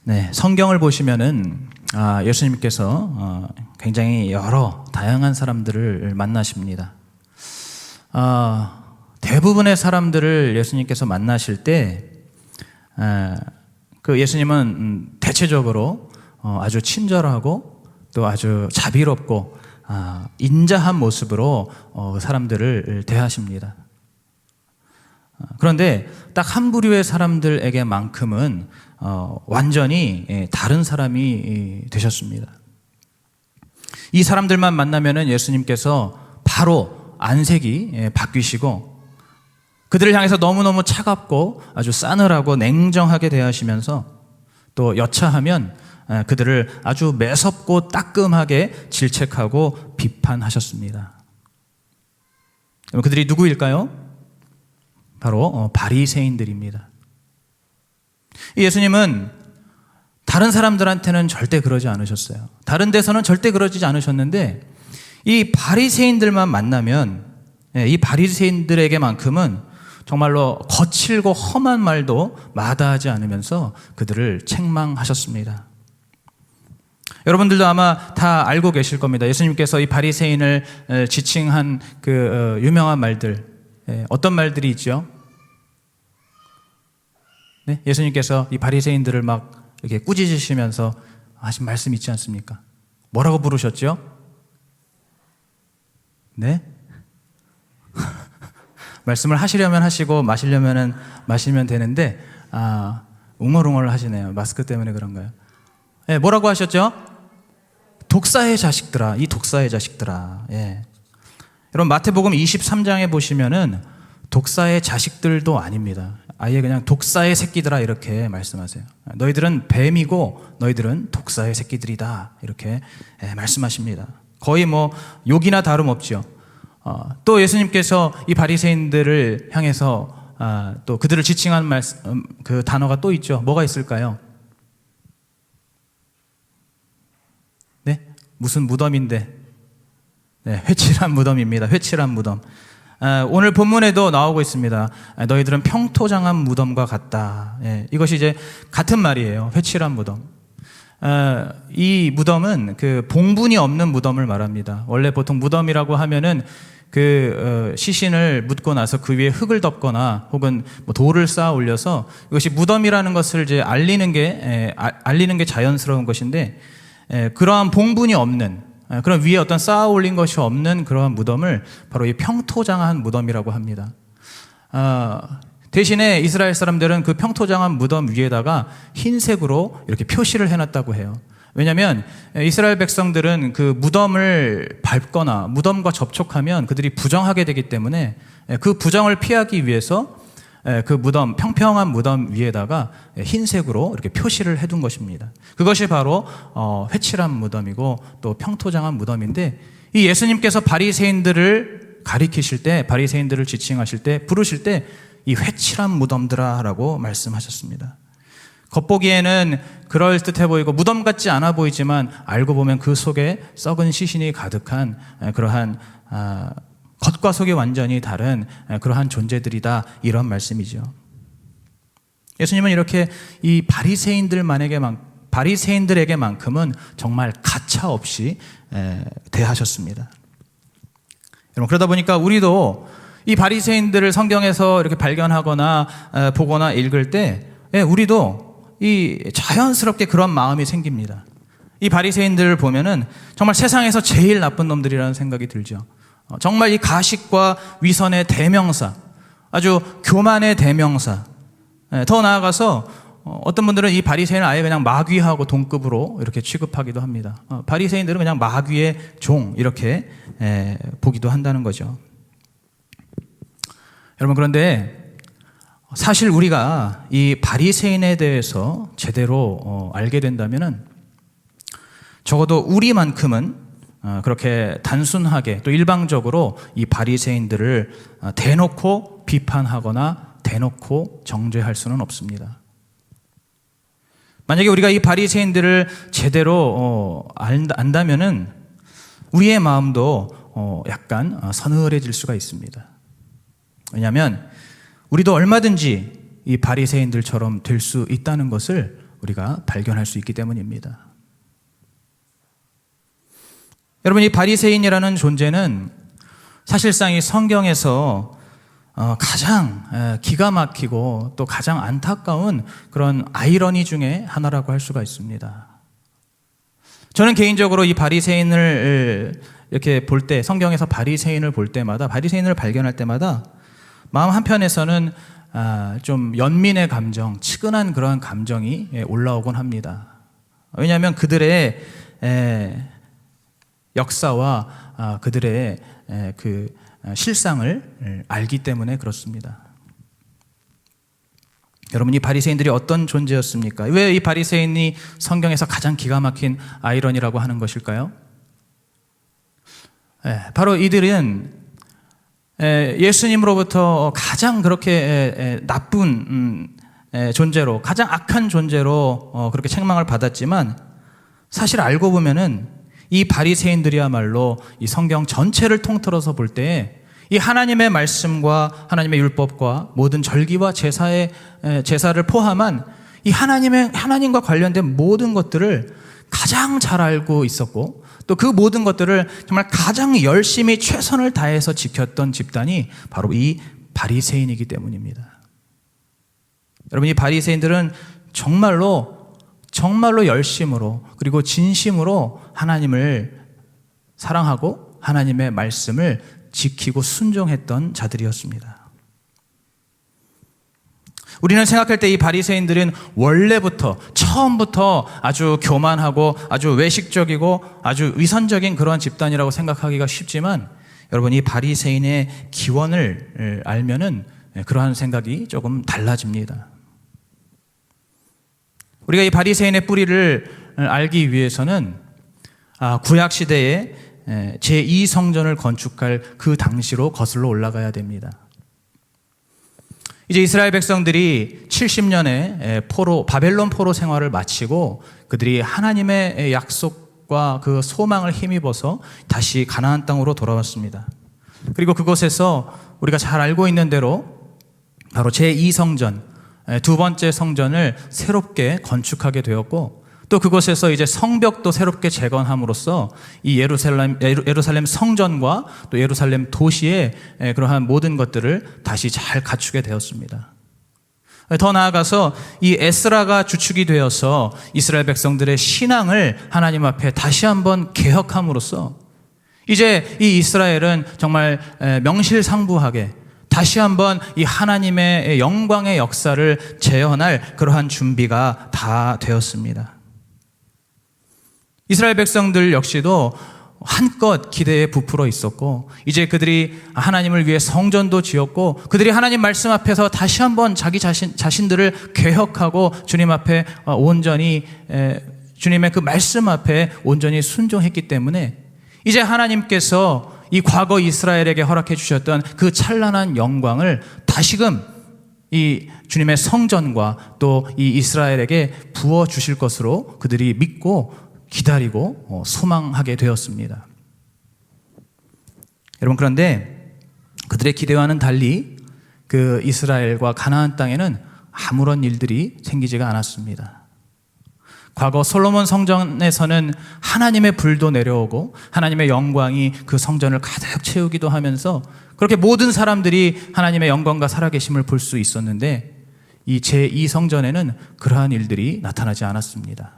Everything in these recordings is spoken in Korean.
네, 성경을 보시면은 예수님께서 굉장히 여러 다양한 사람들을 만나십니다. 대부분의 사람들을 예수님께서 만나실 때 그 예수님은 대체적으로 아주 친절하고 또 아주 자비롭고 인자한 모습으로 사람들을 대하십니다. 그런데 딱 한 부류의 사람들에게만큼은 완전히 다른 사람이 되셨습니다. 이 사람들만 만나면은 예수님께서 바로 안색이 바뀌시고 그들을 향해서 너무너무 차갑고 아주 싸늘하고 냉정하게 대하시면서 또 여차하면 그들을 아주 매섭고 따끔하게 질책하고 비판하셨습니다. 그럼 그들이 누구일까요? 바로 바리새인들입니다. 예수님은 다른 사람들한테는 절대 그러지 않으셨어요. 다른 데서는 절대 그러지 않으셨는데 이 바리새인들만 만나면 이 바리새인들에게만큼은 정말로 거칠고 험한 말도 마다하지 않으면서 그들을 책망하셨습니다. 여러분들도 아마 다 알고 계실 겁니다. 예수님께서 이 바리새인을 지칭한 그 유명한 말들, 어떤 말들이 있죠? 네? 예수님께서 이 바리새인들을 막 이렇게 꾸짖으시면서 하신 말씀 있지 않습니까? 뭐라고 부르셨죠? 네? 말씀을 하시려면 하시고 마시려면 마시면 되는데 웅얼웅얼 하시네요. 마스크 때문에 그런가요? 네, 뭐라고 하셨죠? 독사의 자식들아, 이 독사의 자식들아. 예. 여러분 마태복음 23장에 보시면은 독사의 자식들도 아닙니다. 아예 그냥 독사의 새끼들아 이렇게 말씀하세요. 너희들은 뱀이고 너희들은 독사의 새끼들이다 이렇게 말씀하십니다. 거의 뭐 욕이나 다름없죠. 또 예수님께서 이 바리새인들을 향해서 또 그들을 지칭한 그 단어가 또 있죠. 뭐가 있을까요? 네? 무슨 무덤인데? 네, 회칠한 무덤입니다. 회칠한 무덤. 오늘 본문에도 나오고 있습니다. 너희들은 평토장한 무덤과 같다. 이것이 이제 같은 말이에요. 회칠한 무덤. 이 무덤은 그 봉분이 없는 무덤을 말합니다. 원래 보통 무덤이라고 하면은 그 시신을 묻고 나서 그 위에 흙을 덮거나 혹은 뭐 돌을 쌓아 올려서 이것이 무덤이라는 것을 이제 알리는 게 자연스러운 것인데 그러한 봉분이 없는 그런 위에 어떤 쌓아 올린 것이 없는 그러한 무덤을 바로 이 평토장한 무덤이라고 합니다. 대신에 이스라엘 사람들은 그 평토장한 무덤 위에다가 흰색으로 이렇게 표시를 해놨다고 해요. 왜냐하면 이스라엘 백성들은 그 무덤을 밟거나 무덤과 접촉하면 그들이 부정하게 되기 때문에 그 부정을 피하기 위해서 그 무덤, 평평한 무덤 위에다가 흰색으로 이렇게 표시를 해둔 것입니다. 그것이 바로 회칠한 무덤이고 또 평토장한 무덤인데 이 예수님께서 바리새인들을 가리키실 때, 바리새인들을 지칭하실 때, 부르실 때 이 회칠한 무덤들아라고 말씀하셨습니다. 겉보기에는 그럴듯해 보이고 무덤 같지 않아 보이지만 알고 보면 그 속에 썩은 시신이 가득한 그러한 겉과 속이 완전히 다른 그러한 존재들이다 이런 말씀이죠. 예수님은 이렇게 이 바리새인들에게만큼은 정말 가차 없이 대하셨습니다. 여러분 그러다 보니까 우리도 이 바리새인들을 성경에서 이렇게 발견하거나 보거나 읽을 때 우리도 이 자연스럽게 그런 마음이 생깁니다. 이 바리새인들을 보면은 정말 세상에서 제일 나쁜 놈들이라는 생각이 들죠. 정말 이 가식과 위선의 대명사, 아주 교만의 대명사. 더 나아가서 어떤 분들은 이 바리새인을 아예 그냥 마귀하고 동급으로 이렇게 취급하기도 합니다. 바리새인들은 그냥 마귀의 종 이렇게 보기도 한다는 거죠. 여러분 그런데 사실 우리가 이 바리새인에 대해서 제대로 알게 된다면은 적어도 우리만큼은 그렇게 단순하게 또 일방적으로 이 바리새인들을 대놓고 비판하거나 대놓고 정죄할 수는 없습니다. 만약에 우리가 이 바리새인들을 제대로 안다면은 우리의 마음도 약간 서늘해질 수가 있습니다. 왜냐하면 우리도 얼마든지 이 바리새인들처럼 될 수 있다는 것을 우리가 발견할 수 있기 때문입니다. 여러분, 이 바리새인이라는 존재는 사실상 이 성경에서 가장 기가 막히고 또 가장 안타까운 그런 아이러니 중에 하나라고 할 수가 있습니다. 저는 개인적으로 이 바리새인을 이렇게 볼 때, 성경에서 바리새인을 볼 때마다, 바리새인을 발견할 때마다 마음 한편에서는 좀 연민의 감정, 측은한 그러한 감정이 올라오곤 합니다. 왜냐하면 그들의 역사와 그들의 그 실상을 알기 때문에 그렇습니다. 여러분, 이 바리새인들이 어떤 존재였습니까? 왜 이 바리새인이 성경에서 가장 기가 막힌 아이러니라고 하는 것일까요? 바로 이들은 예수님으로부터 가장 그렇게 나쁜 존재로, 가장 악한 존재로 그렇게 책망을 받았지만, 사실 알고 보면은 이 바리새인들이야말로 이 성경 전체를 통틀어서 볼 때 이 하나님의 말씀과 하나님의 율법과 모든 절기와 제사를 포함한 이 하나님과 관련된 모든 것들을 가장 잘 알고 있었고, 또 그 모든 것들을 정말 가장 열심히 최선을 다해서 지켰던 집단이 바로 이 바리새인이기 때문입니다. 여러분, 이 바리새인들은 정말로 열심으로 그리고 진심으로 하나님을 사랑하고 하나님의 말씀을 지키고 순종했던 자들이었습니다. 우리는 생각할 때 이 바리새인들은 원래부터, 처음부터 아주 교만하고 아주 외식적이고 아주 위선적인 그러한 집단이라고 생각하기가 쉽지만, 여러분, 이 바리새인의 기원을 알면은 그러한 생각이 조금 달라집니다. 우리가 이 바리새인의 뿌리를 알기 위해서는 구약 시대에 제2성전을 건축할 그 당시로 거슬러 올라가야 됩니다. 이제 이스라엘 백성들이 70년의 바벨론 포로 생활을 마치고 그들이 하나님의 약속과 그 소망을 힘입어서 다시 가나안 땅으로 돌아왔습니다. 그리고 그곳에서 우리가 잘 알고 있는 대로 바로 제2성전, 두 번째 성전을 새롭게 건축하게 되었고, 또 그곳에서 이제 성벽도 새롭게 재건함으로써 이 예루살렘 성전과 또 예루살렘 도시의 그러한 모든 것들을 다시 잘 갖추게 되었습니다. 더 나아가서 이 에스라가 주축이 되어서 이스라엘 백성들의 신앙을 하나님 앞에 다시 한번 개혁함으로써 이제 이 이스라엘은 정말 명실상부하게 다시 한번 이 하나님의 영광의 역사를 재현할 그러한 준비가 다 되었습니다. 이스라엘 백성들 역시도 한껏 기대에 부풀어 있었고, 이제 그들이 하나님을 위해 성전도 지었고, 그들이 하나님 말씀 앞에서 다시 한번 자기 자신들을 개혁하고 주님 앞에 온전히, 주님의 그 말씀 앞에 온전히 순종했기 때문에 이제 하나님께서 이 과거 이스라엘에게 허락해 주셨던 그 찬란한 영광을 다시금 이 주님의 성전과 또 이 이스라엘에게 부어 주실 것으로 그들이 믿고 기다리고 소망하게 되었습니다. 여러분, 그런데 그들의 기대와는 달리 그 이스라엘과 가나안 땅에는 아무런 일들이 생기지가 않았습니다. 과거 솔로몬 성전에서는 하나님의 불도 내려오고 하나님의 영광이 그 성전을 가득 채우기도 하면서 그렇게 모든 사람들이 하나님의 영광과 살아계심을 볼 수 있었는데, 이 제2성전에는 그러한 일들이 나타나지 않았습니다.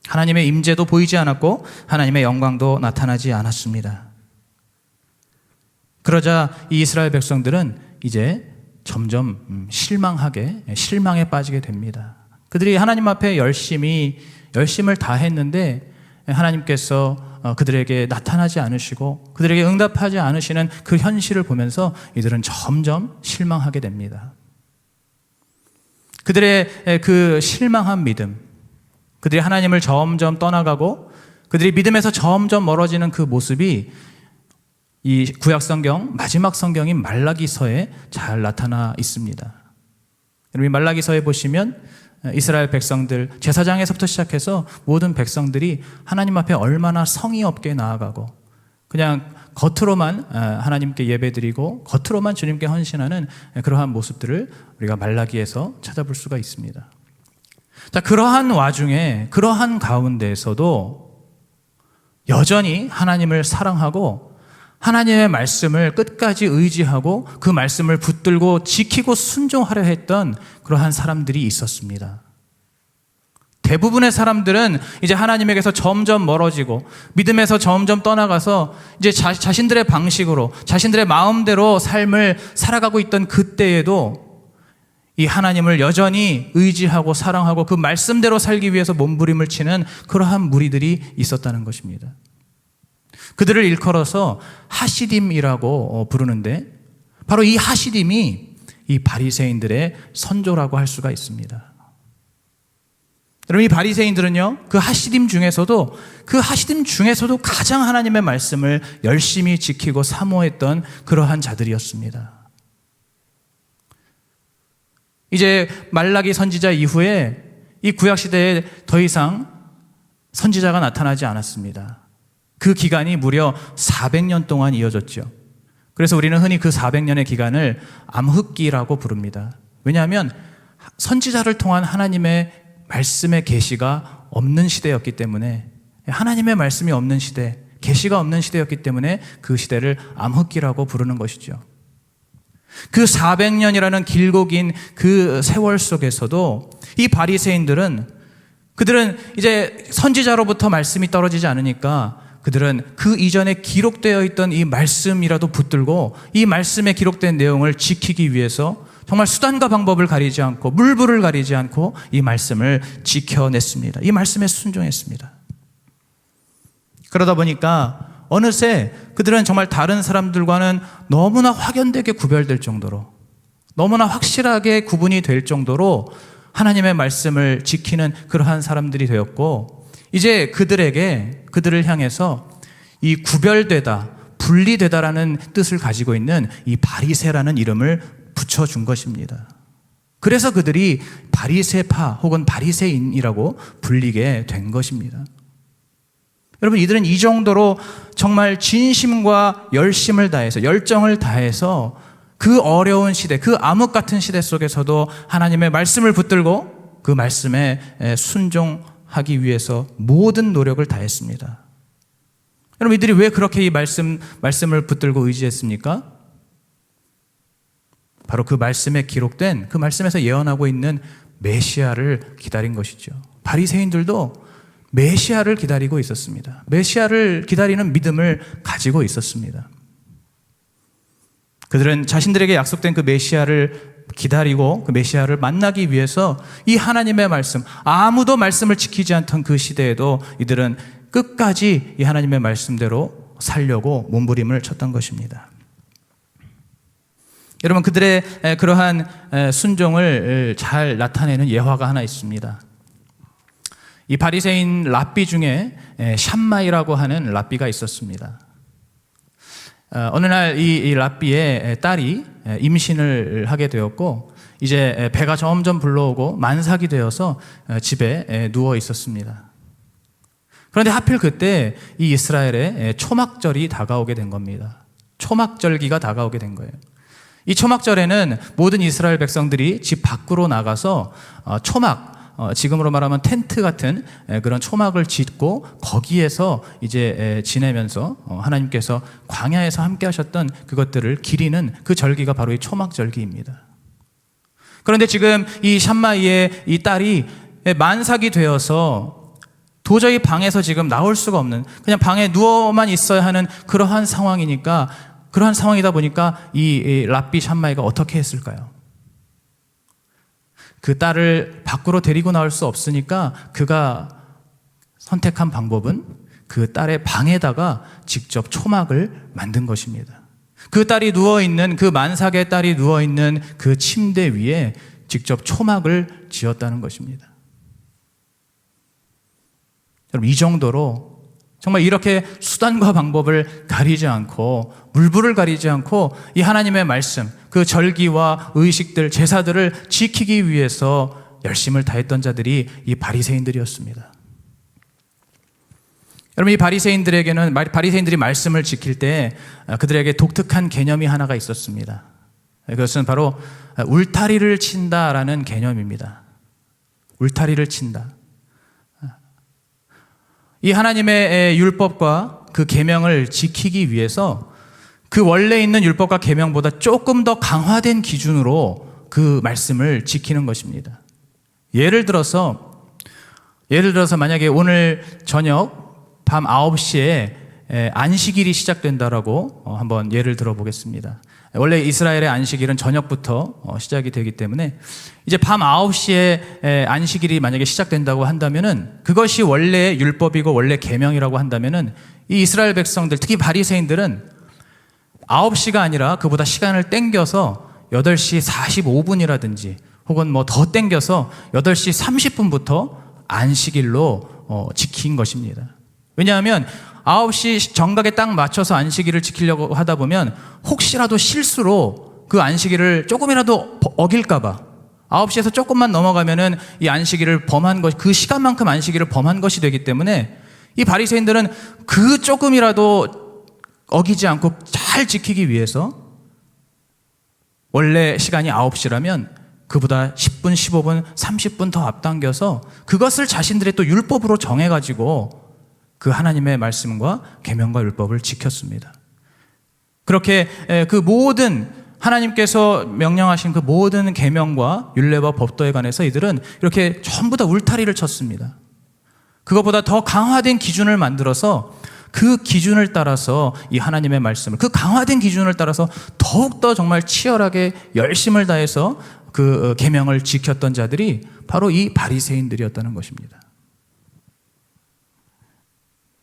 하나님의 임재도 보이지 않았고 하나님의 영광도 나타나지 않았습니다. 그러자 이 이스라엘 백성들은 이제 점점 실망에 빠지게 됩니다. 그들이 하나님 앞에 열심을 다했는데 하나님께서 그들에게 나타나지 않으시고 그들에게 응답하지 않으시는 그 현실을 보면서 이들은 점점 실망하게 됩니다. 그들의 그 실망한 믿음, 그들이 하나님을 점점 떠나가고 그들이 믿음에서 점점 멀어지는 그 모습이 이 구약성경 마지막 성경인 말라기서에 잘 나타나 있습니다. 여러분, 말라기서에 보시면 이스라엘 백성들, 제사장에서부터 시작해서 모든 백성들이 하나님 앞에 얼마나 성의 없게 나아가고 그냥 겉으로만 하나님께 예배드리고 겉으로만 주님께 헌신하는 그러한 모습들을 우리가 말라기에서 찾아볼 수가 있습니다. 자, 그러한 와중에, 그러한 가운데에서도 여전히 하나님을 사랑하고 하나님의 말씀을 끝까지 의지하고 그 말씀을 붙들고 지키고 순종하려 했던 그러한 사람들이 있었습니다. 대부분의 사람들은 이제 하나님에게서 점점 멀어지고 믿음에서 점점 떠나가서 이제 자신들의 방식으로, 자신들의 마음대로 삶을 살아가고 있던 그때에도 이 하나님을 여전히 의지하고 사랑하고 그 말씀대로 살기 위해서 몸부림을 치는 그러한 무리들이 있었다는 것입니다. 그들을 일컬어서 하시딤이라고 부르는데, 바로 이 하시딤이 이 바리새인들의 선조라고 할 수가 있습니다. 여러분, 이 바리새인들은요, 그 하시딤 중에서도 가장 하나님의 말씀을 열심히 지키고 사모했던 그러한 자들이었습니다. 이제 말라기 선지자 이후에 이 구약 시대에 더 이상 선지자가 나타나지 않았습니다. 그 기간이 무려 400년 동안 이어졌죠. 그래서 우리는 흔히 그 400년의 기간을 암흑기라고 부릅니다. 왜냐하면 선지자를 통한 하나님의 말씀의 계시가 없는 시대였기 때문에, 하나님의 말씀이 없는 시대, 계시가 없는 시대였기 때문에 그 시대를 암흑기라고 부르는 것이죠. 그 400년이라는 길고 긴 그 세월 속에서도 이 바리새인들은, 그들은 이제 선지자로부터 말씀이 떨어지지 않으니까 그들은 그 이전에 기록되어 있던 이 말씀이라도 붙들고 이 말씀에 기록된 내용을 지키기 위해서 정말 수단과 방법을 가리지 않고 물불을 가리지 않고 이 말씀을 지켜냈습니다. 이 말씀에 순종했습니다. 그러다 보니까 어느새 그들은 정말 다른 사람들과는 너무나 확연되게 구별될 정도로, 너무나 확실하게 구분이 될 정도로 하나님의 말씀을 지키는 그러한 사람들이 되었고, 이제 그들을 향해서 이 구별되다, 분리되다라는 뜻을 가지고 있는 이 바리새라는 이름을 붙여준 것입니다. 그래서 그들이 바리새파 혹은 바리새인이라고 불리게 된 것입니다. 여러분, 이들은 이 정도로 정말 진심과 열심을 다해서, 열정을 다해서 그 어려운 시대, 그 암흑 같은 시대 속에서도 하나님의 말씀을 붙들고 그 말씀에 순종하기 위해서 모든 노력을 다했습니다. 여러분, 이들이 왜 그렇게 이 말씀을 붙들고 의지했습니까? 바로 그 말씀에 기록된, 그 말씀에서 예언하고 있는 메시아를 기다린 것이죠. 바리새인들도 메시아를 기다리고 있었습니다. 메시아를 기다리는 믿음을 가지고 있었습니다. 그들은 자신들에게 약속된 그 메시아를 기다리고 그 메시아를 만나기 위해서 이 하나님의 말씀, 아무도 말씀을 지키지 않던 그 시대에도 이들은 끝까지 이 하나님의 말씀대로 살려고 몸부림을 쳤던 것입니다. 여러분, 그들의 그러한 순종을 잘 나타내는 예화가 하나 있습니다. 이 바리새인 랍비 중에 샴마이라고 하는 랍비가 있었습니다. 어느 날 이 랍비의 딸이 임신을 하게 되었고, 이제 배가 점점 불러오고 만삭이 되어서 집에 누워 있었습니다. 그런데 하필 그때 이 이스라엘에 초막절이 다가오게 된 겁니다. 초막절기가 다가오게 된 거예요. 이 초막절에는 모든 이스라엘 백성들이 집 밖으로 나가서 지금으로 말하면 텐트 같은 그런 초막을 짓고 거기에서 이제 지내면서 하나님께서 광야에서 함께 하셨던 그것들을 기리는 그 절기가 바로 이 초막절기입니다. 그런데 지금 이 샴마이의 이 딸이 만삭이 되어서 도저히 방에서 지금 나올 수가 없는, 그냥 방에 누워만 있어야 하는 그러한 상황이다 보니까 이 랍비 샴마이가 어떻게 했을까요? 그 딸을 밖으로 데리고 나올 수 없으니까 그가 선택한 방법은 그 딸의 방에다가 직접 초막을 만든 것입니다. 그 딸이 누워있는, 그 만삭의 딸이 누워있는 그 침대 위에 직접 초막을 지었다는 것입니다. 여러분, 이 정도로 정말 이렇게 수단과 방법을 가리지 않고 물불을 가리지 않고 이 하나님의 말씀, 그 절기와 의식들, 제사들을 지키기 위해서 열심을 다했던 자들이 이 바리새인들이었습니다. 여러분, 이 바리새인들이 말씀을 지킬 때 그들에게 독특한 개념이 하나가 있었습니다. 그것은 바로 울타리를 친다라는 개념입니다. 울타리를 친다. 이 하나님의 율법과 그 계명을 지키기 위해서 그 원래 있는 율법과 계명보다 조금 더 강화된 기준으로 그 말씀을 지키는 것입니다. 예를 들어서 만약에 오늘 저녁 밤 9시에 안식일이 시작된다라고 한번 예를 들어보겠습니다. 원래 이스라엘의 안식일은 저녁부터 시작이 되기 때문에 이제 밤 9시에 안식일이 만약에 시작된다고 한다면은 그것이 원래 율법이고 원래 계명이라고 한다면은 이 이스라엘 백성들, 특히 바리새인들은 9시가 아니라 그보다 시간을 땡겨서 8시 45분이라든지 혹은 뭐 더 땡겨서 8시 30분부터 안식일로 지킨 것입니다. 왜냐하면 9시 정각에 딱 맞춰서 안식일을 지키려고 하다 보면 혹시라도 실수로 그 안식일을 조금이라도 어길까봐 9시에서 조금만 넘어가면은 이 안식일을 범한 것, 그 시간만큼 안식일을 범한 것이 되기 때문에 이 바리새인들은 그 조금이라도 어기지 않고 잘 지키기 위해서 원래 시간이 9시라면 그보다 10분, 15분, 30분 더 앞당겨서 그것을 자신들의 또 율법으로 정해가지고 그 하나님의 말씀과 계명과 율법을 지켰습니다. 그렇게 그 모든 하나님께서 명령하신 그 모든 계명과 율례와 법도에 관해서 이들은 이렇게 전부 다 울타리를 쳤습니다. 그것보다 더 강화된 기준을 만들어서 그 기준을 따라서 이 하나님의 말씀을, 그 강화된 기준을 따라서 더욱더 정말 치열하게 열심을 다해서 그 계명을 지켰던 자들이 바로 이 바리새인들이었다는 것입니다.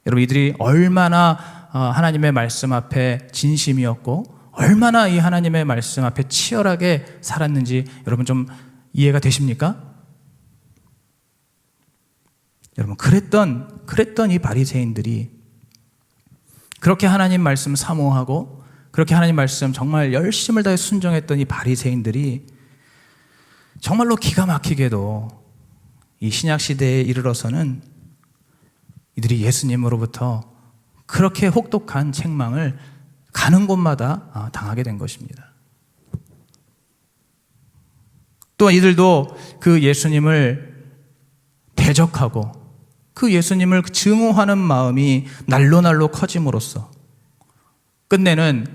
여러분, 이들이 얼마나 하나님의 말씀 앞에 진심이었고 얼마나 이 하나님의 말씀 앞에 치열하게 살았는지 여러분 좀 이해가 되십니까? 여러분, 그랬던 이 바리새인들이 그렇게 하나님 말씀 사모하고 그렇게 하나님 말씀 정말 열심을 다해 순종했던 이 바리새인들이 정말로 기가 막히게도 이 신약 시대에 이르러서는 이들이 예수님으로부터 그렇게 혹독한 책망을 가는 곳마다 당하게 된 것입니다. 또 이들도 그 예수님을 대적하고 그 예수님을 증오하는 마음이 날로 커짐으로써 끝내는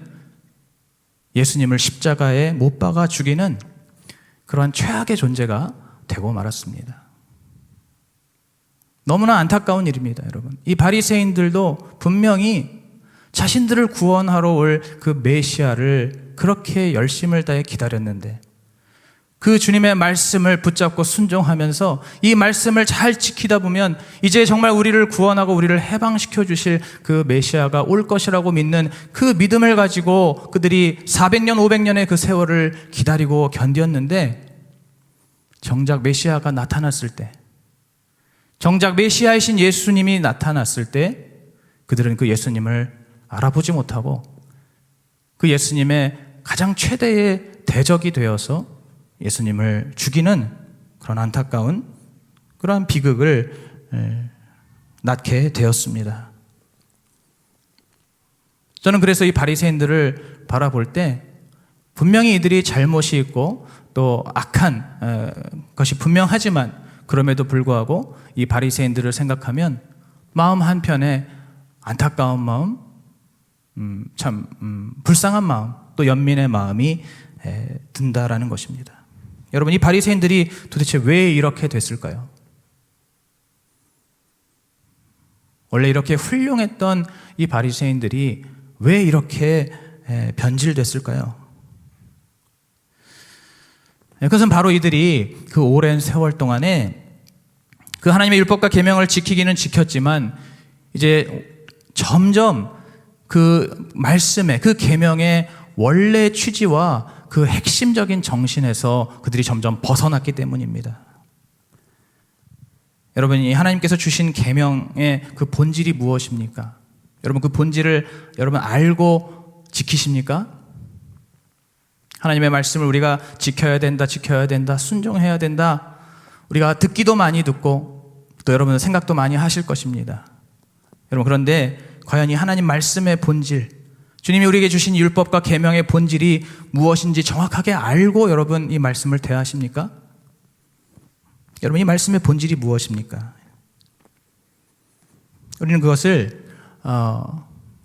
예수님을 십자가에 못 박아 죽이는 그러한 최악의 존재가 되고 말았습니다. 너무나 안타까운 일입니다, 여러분. 이 바리새인들도 분명히 자신들을 구원하러 올 그 메시아를 그렇게 열심을 다해 기다렸는데 그 주님의 말씀을 붙잡고 순종하면서 이 말씀을 잘 지키다 보면 이제 정말 우리를 구원하고 우리를 해방시켜 주실 그 메시아가 올 것이라고 믿는 그 믿음을 가지고 그들이 400년, 500년의 그 세월을 기다리고 견뎠는데 정작 메시아가 나타났을 때, 정작 메시아이신 예수님이 나타났을 때 그들은 그 예수님을 알아보지 못하고 그 예수님의 가장 최대의 대적이 되어서 예수님을 죽이는 그런 안타까운 그러한 비극을 낳게 되었습니다. 저는 그래서 이 바리새인들을 바라볼 때 분명히 이들이 잘못이 있고 또 악한 것이 분명하지만 그럼에도 불구하고 이 바리새인들을 생각하면 마음 한편에 안타까운 마음, 참 불쌍한 마음, 또 연민의 마음이 든다라는 것입니다. 여러분, 이 바리새인들이 도대체 왜 이렇게 됐을까요? 원래 이렇게 훌륭했던 이 바리새인들이 왜 이렇게 변질됐을까요? 그것은 바로 이들이 그 오랜 세월 동안에 그 하나님의 율법과 계명을 지키기는 지켰지만 이제 점점 그 말씀의, 그 계명의 원래 취지와 그 핵심적인 정신에서 그들이 점점 벗어났기 때문입니다. 여러분, 이 하나님께서 주신 계명의 그 본질이 무엇입니까? 여러분, 그 본질을 여러분 알고 지키십니까? 하나님의 말씀을 우리가 지켜야 된다, 순종해야 된다. 우리가 듣기도 많이 듣고 또 여러분은 생각도 많이 하실 것입니다. 여러분, 그런데 과연 이 하나님 말씀의 본질, 주님이 우리에게 주신 율법과 계명의 본질이 무엇인지 정확하게 알고 여러분 이 말씀을 대하십니까? 여러분, 이 말씀의 본질이 무엇입니까? 우리는 그것을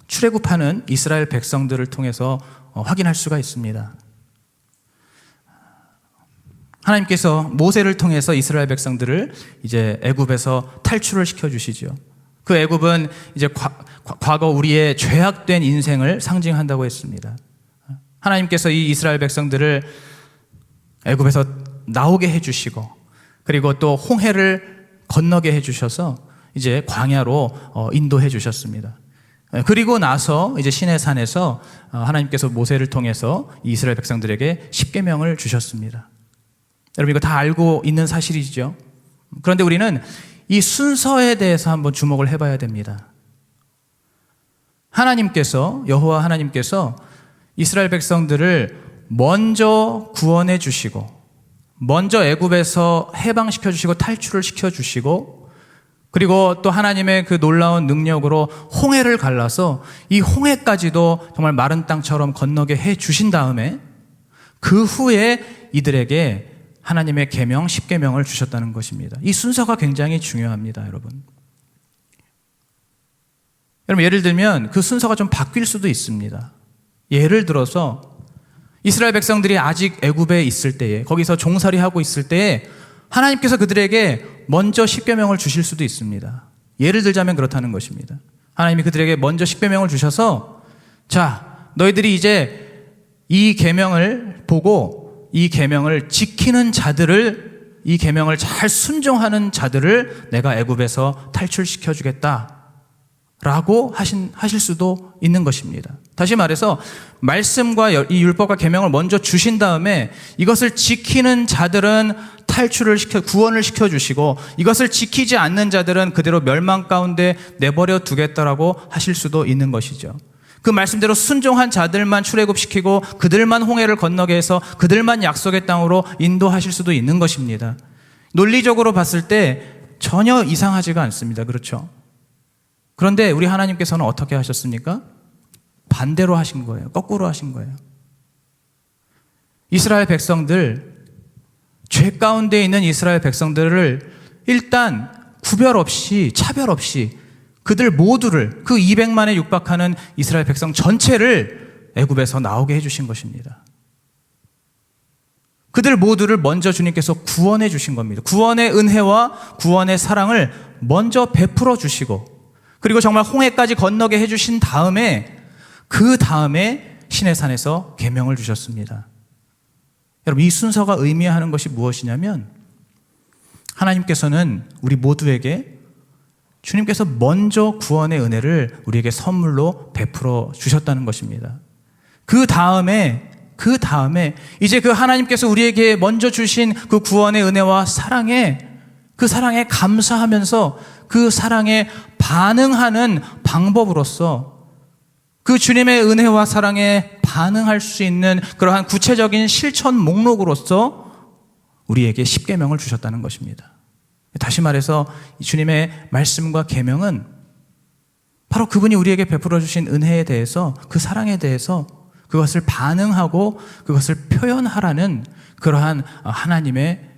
출애굽하는 이스라엘 백성들을 통해서 확인할 수가 있습니다. 하나님께서 모세를 통해서 이스라엘 백성들을 이제 애굽에서 탈출을 시켜주시죠. 그 애굽은 이제 과거 우리의 죄악된 인생을 상징한다고 했습니다. 하나님께서 이 이스라엘 백성들을 애굽에서 나오게 해주시고, 그리고 또 홍해를 건너게 해주셔서 이제 광야로 인도해 주셨습니다. 그리고 나서 이제 시내산에서 하나님께서 모세를 통해서 이스라엘 백성들에게 십계명을 주셨습니다. 여러분, 이거 다 알고 있는 사실이죠. 그런데 우리는 이 순서에 대해서 한번 주목을 해봐야 됩니다. 하나님께서, 여호와 하나님께서 이스라엘 백성들을 먼저 구원해 주시고, 먼저 애굽에서 해방시켜 주시고 탈출을 시켜 주시고, 그리고 또 하나님의 그 놀라운 능력으로 홍해를 갈라서 이 홍해까지도 정말 마른 땅처럼 건너게 해 주신 다음에 그 후에 이들에게 하나님의 계명, 십계명을 주셨다는 것입니다. 이 순서가 굉장히 중요합니다, 여러분. 여러분, 예를 들면 그 순서가 좀 바뀔 수도 있습니다. 예를 들어서 이스라엘 백성들이 아직 애굽에 있을 때에, 거기서 종살이하고 있을 때에 하나님께서 그들에게 먼저 십계명을 주실 수도 있습니다. 예를 들자면 그렇다는 것입니다. 하나님이 그들에게 먼저 십계명을 주셔서, 자, 너희들이 이제 이 계명을 보고 이 계명을 지키는 자들을, 이 계명을 잘 순종하는 자들을 내가 애굽에서 탈출시켜 주겠다 라고 하실 수도 있는 것입니다. 다시 말해서 말씀과 이 율법과 계명을 먼저 주신 다음에 이것을 지키는 자들은 탈출을 구원을 시켜주시고, 이것을 지키지 않는 자들은 그대로 멸망 가운데 내버려 두겠다라고 하실 수도 있는 것이죠. 그 말씀대로 순종한 자들만 출애굽시키고 그들만 홍해를 건너게 해서 그들만 약속의 땅으로 인도하실 수도 있는 것입니다. 논리적으로 봤을 때 전혀 이상하지가 않습니다. 그렇죠? 그런데 우리 하나님께서는 어떻게 하셨습니까? 반대로 하신 거예요. 거꾸로 하신 거예요. 이스라엘 백성들, 죄 가운데 있는 이스라엘 백성들을 일단 구별 없이, 차별 없이 그들 모두를, 그 200만에 육박하는 이스라엘 백성 전체를 애굽에서 나오게 해주신 것입니다. 그들 모두를 먼저 주님께서 구원해 주신 겁니다. 구원의 은혜와 구원의 사랑을 먼저 베풀어 주시고, 그리고 정말 홍해까지 건너게 해주신 다음에, 그 다음에 시내산에서 계명을 주셨습니다. 여러분, 이 순서가 의미하는 것이 무엇이냐면, 하나님께서는 우리 모두에게, 주님께서 먼저 구원의 은혜를 우리에게 선물로 베풀어 주셨다는 것입니다. 그 다음에 이제 그 하나님께서 우리에게 먼저 주신 그 구원의 은혜와 그 사랑에 감사하면서 그 사랑에 반응하는 방법으로서, 그 주님의 은혜와 사랑에 반응할 수 있는 그러한 구체적인 실천 목록으로서 우리에게 십계명을 주셨다는 것입니다. 다시 말해서 이 주님의 말씀과 계명은 바로 그분이 우리에게 베풀어 주신 은혜에 대해서, 그 사랑에 대해서 그것을 반응하고 그것을 표현하라는 그러한 하나님의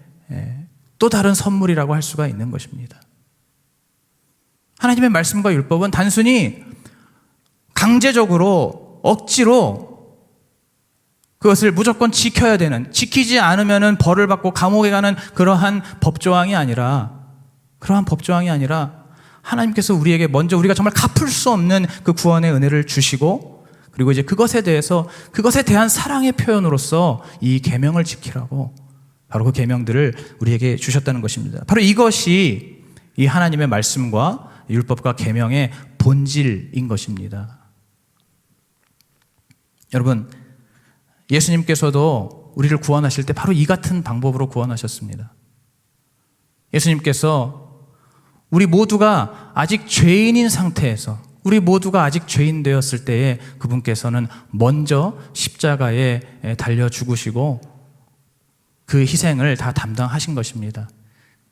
또 다른 선물이라고 할 수가 있는 것입니다. 하나님의 말씀과 율법은 단순히 강제적으로, 억지로 그것을 무조건 지켜야 되는, 지키지 않으면 벌을 받고 감옥에 가는 그러한 법조항이 아니라, 하나님께서 우리에게 먼저 우리가 정말 갚을 수 없는 그 구원의 은혜를 주시고, 그리고 이제 그것에 대한 사랑의 표현으로서 이 계명을 지키라고, 바로 그 계명들을 우리에게 주셨다는 것입니다. 바로 이것이 이 하나님의 말씀과 율법과 계명의 본질인 것입니다. 여러분, 예수님께서도 우리를 구원하실 때 바로 이 같은 방법으로 구원하셨습니다. 예수님께서 우리 모두가 아직 죄인인 상태에서, 우리 모두가 아직 죄인 되었을 때에 그분께서는 먼저 십자가에 달려 죽으시고 그 희생을 다 담당하신 것입니다.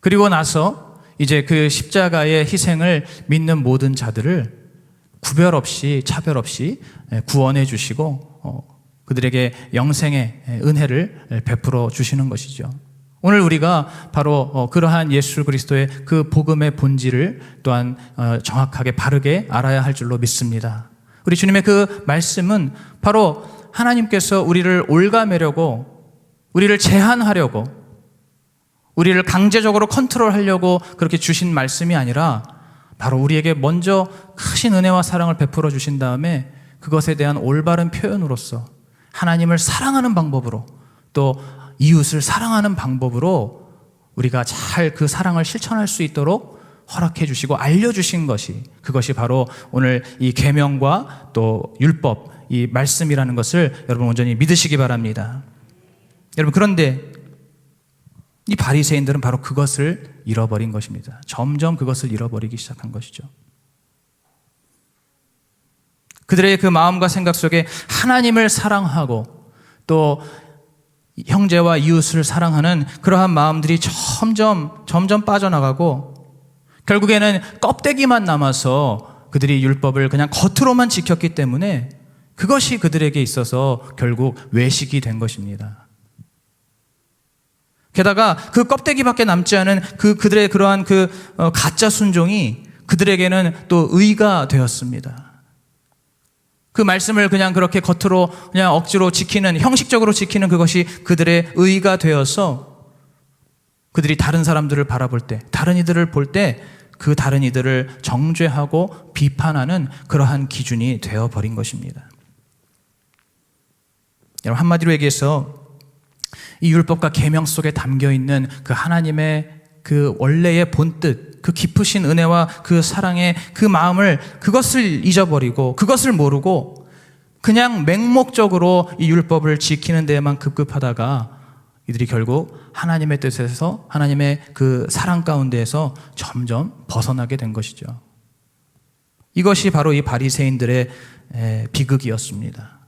그리고 나서 이제 그 십자가의 희생을 믿는 모든 자들을 구별 없이, 차별 없이 구원해 주시고 그들에게 영생의 은혜를 베풀어 주시는 것이죠. 오늘 우리가 바로 그러한 예수 그리스도의 그 복음의 본질을 또한 정확하게 바르게 알아야 할 줄로 믿습니다. 우리 주님의 그 말씀은 바로 하나님께서 우리를 올가매려고, 우리를 제한하려고, 우리를 강제적으로 컨트롤하려고 그렇게 주신 말씀이 아니라 바로 우리에게 먼저 크신 은혜와 사랑을 베풀어 주신 다음에 그것에 대한 올바른 표현으로서 하나님을 사랑하는 방법으로, 또 이웃을 사랑하는 방법으로 우리가 잘 그 사랑을 실천할 수 있도록 허락해 주시고 알려주신 것이, 그것이 바로 오늘 이 계명과 또 율법, 이 말씀이라는 것을 여러분 온전히 믿으시기 바랍니다. 여러분, 그런데 이 바리새인들은 바로 그것을 잃어버린 것입니다. 점점 그것을 잃어버리기 시작한 것이죠. 그들의 그 마음과 생각 속에 하나님을 사랑하고 또 형제와 이웃을 사랑하는 그러한 마음들이 점점 빠져나가고 결국에는 껍데기만 남아서 그들이 율법을 그냥 겉으로만 지켰기 때문에 그것이 그들에게 있어서 결국 외식이 된 것입니다. 게다가 그 껍데기밖에 남지 않은 그들의 그러한 가짜 순종이 그들에게는 또 의가 되었습니다. 그 말씀을 그냥 그렇게 겉으로 그냥 억지로 지키는, 형식적으로 지키는 그것이 그들의 의가 되어서 그들이 다른 사람들을 바라볼 때, 다른 이들을 볼 때 그 다른 이들을 정죄하고 비판하는 그러한 기준이 되어버린 것입니다. 여러분, 한마디로 얘기해서 이 율법과 계명 속에 담겨있는 그 하나님의 그 원래의 본뜻, 그 깊으신 은혜와 그 사랑의 그 마음을, 그것을 잊어버리고 그것을 모르고 그냥 맹목적으로 이 율법을 지키는 데에만 급급하다가 이들이 결국 하나님의 뜻에서, 하나님의 그 사랑 가운데에서 점점 벗어나게 된 것이죠. 이것이 바로 이 바리새인들의 비극이었습니다.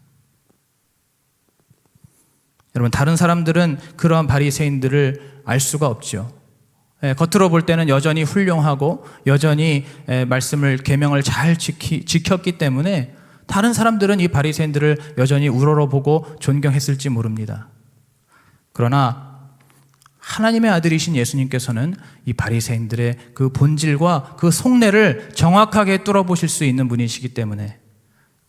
여러분, 다른 사람들은 그러한 바리새인들을 알 수가 없죠. 겉으로 볼 때는 여전히 훌륭하고 여전히 말씀을, 계명을 잘 지켰기 때문에 다른 사람들은 이 바리새인들을 여전히 우러러보고 존경했을지 모릅니다. 그러나 하나님의 아들이신 예수님께서는 이 바리새인들의 그 본질과 그 속내를 정확하게 뚫어보실 수 있는 분이시기 때문에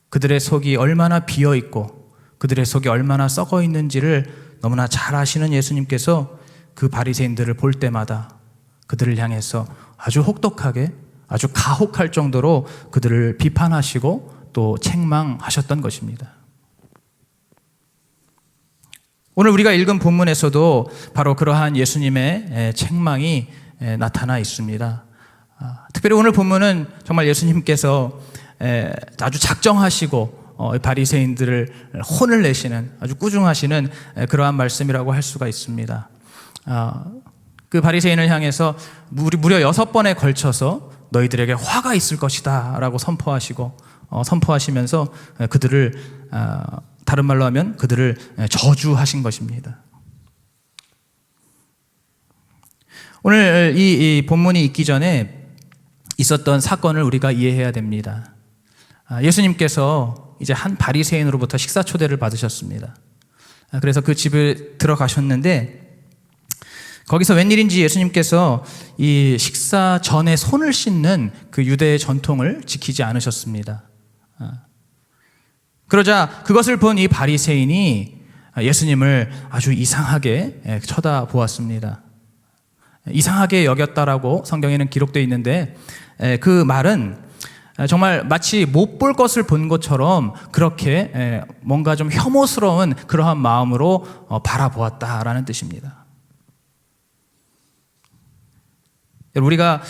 그들의 속이 얼마나 비어있고 그들의 속이 얼마나 썩어 있는지를 너무나 잘 아시는 예수님께서 그 바리새인들을 볼 때마다 그들을 향해서 아주 혹독하게, 아주 가혹할 정도로 그들을 비판하시고 또 책망하셨던 것입니다. 오늘 우리가 읽은 본문에서도 바로 그러한 예수님의 책망이 나타나 있습니다. 특별히 오늘 본문은 정말 예수님께서 아주 작정하시고 바리새인들을 혼을 내시는, 아주 꾸중하시는 그러한 말씀이라고 할 수가 있습니다. 그 바리새인을 향해서 무려 6번에 걸쳐서 너희들에게 화가 있을 것이다 라고 선포하시면서 그들을, 다른 말로 하면 그들을 저주하신 것입니다. 오늘 이 본문이 있기 전에 있었던 사건을 우리가 이해해야 됩니다. 예수님께서 이제 한 바리새인으로부터 식사 초대를 받으셨습니다. 그래서 그 집에 들어가셨는데 거기서 웬일인지 예수님께서 이 식사 전에 손을 씻는 그 유대의 전통을 지키지 않으셨습니다. 그러자 그것을 본 이 바리새인이 예수님을 아주 이상하게 쳐다보았습니다. 이상하게 여겼다라고 성경에는 기록되어 있는데 그 말은 정말 마치 못 볼 것을 본 것처럼 그렇게 뭔가 좀 혐오스러운 그러한 마음으로 바라보았다라는 뜻입니다. 우리가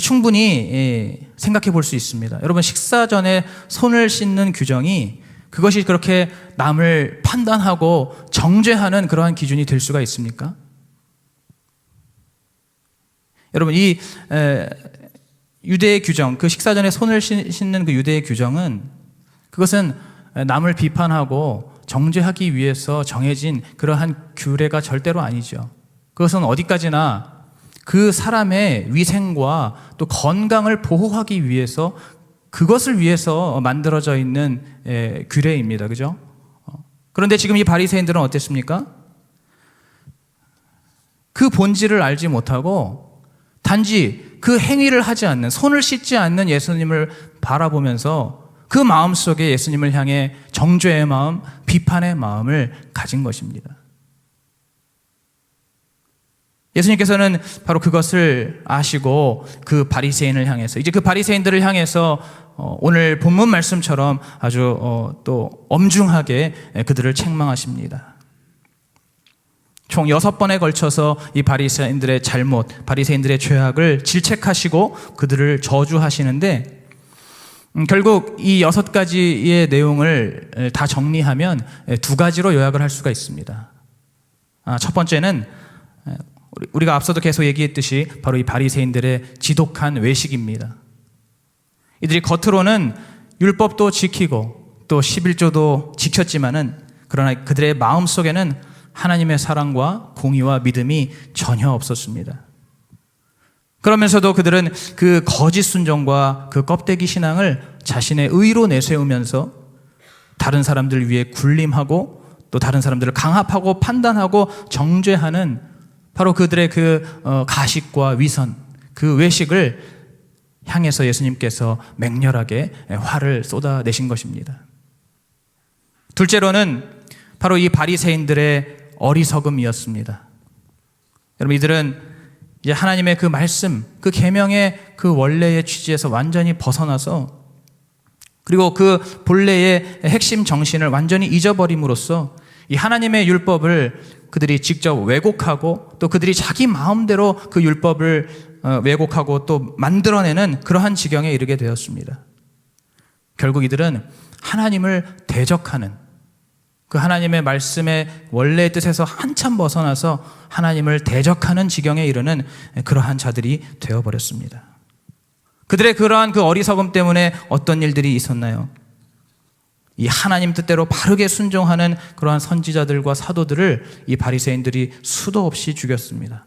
충분히 생각해 볼 수 있습니다. 여러분, 식사 전에 손을 씻는 규정이 그것이 그렇게 남을 판단하고 정죄하는 그러한 기준이 될 수가 있습니까? 여러분, 이 유대의 규정, 그 식사 전에 손을 씻는 그 유대의 규정은 그것은 남을 비판하고 정죄하기 위해서 정해진 그러한 규례가 절대로 아니죠. 그것은 어디까지나 그 사람의 위생과 또 건강을 보호하기 위해서, 그것을 위해서 만들어져 있는 규례입니다. 그죠? 그런데 지금 이 바리새인들은 어땠습니까? 그 본질을 알지 못하고 단지 그 행위를 하지 않는, 손을 씻지 않는 예수님을 바라보면서 그 마음속에 예수님을 향해 정죄의 마음, 비판의 마음을 가진 것입니다. 예수님께서는 바로 그것을 아시고 그 바리새인을 향해서, 이제 그 바리새인들을 향해서 오늘 본문 말씀처럼 아주 또 엄중하게 그들을 책망하십니다. 총 6번에 걸쳐서 이 바리새인들의 잘못, 바리새인들의 죄악을 질책하시고 그들을 저주하시는데, 결국 이 6가지의 내용을 다 정리하면 2가지로 요약을 할 수가 있습니다. 첫 번째는 우리가 앞서도 계속 얘기했듯이 바로 이 바리새인들의 지독한 외식입니다. 이들이 겉으로는 율법도 지키고 또 11조도 지켰지만은, 그러나 그들의 마음속에는 하나님의 사랑과 공의와 믿음이 전혀 없었습니다. 그러면서도 그들은 그 거짓 순종과 그 껍데기 신앙을 자신의 의로 내세우면서 다른 사람들 위해 군림하고 또 다른 사람들을 강압하고 판단하고 정죄하는 바로 그들의 그 가식과 위선, 그 외식을 향해서 예수님께서 맹렬하게 화를 쏟아내신 것입니다. 둘째로는 바로 이 바리새인들의 어리석음이었습니다. 여러분, 이들은 이제 하나님의 그 말씀, 그 계명의 그 원래의 취지에서 완전히 벗어나서, 그리고 그 본래의 핵심 정신을 완전히 잊어버림으로써 이 하나님의 율법을 그들이 직접 왜곡하고 또 그들이 자기 마음대로 그 율법을 왜곡하고 또 만들어내는 그러한 지경에 이르게 되었습니다. 결국 이들은 하나님을 대적하는, 그 하나님의 말씀의 원래의 뜻에서 한참 벗어나서 하나님을 대적하는 지경에 이르는 그러한 자들이 되어버렸습니다. 그들의 그러한 그 어리석음 때문에 어떤 일들이 있었나요? 이 하나님 뜻대로 바르게 순종하는 그러한 선지자들과 사도들을 이 바리새인들이 수도 없이 죽였습니다.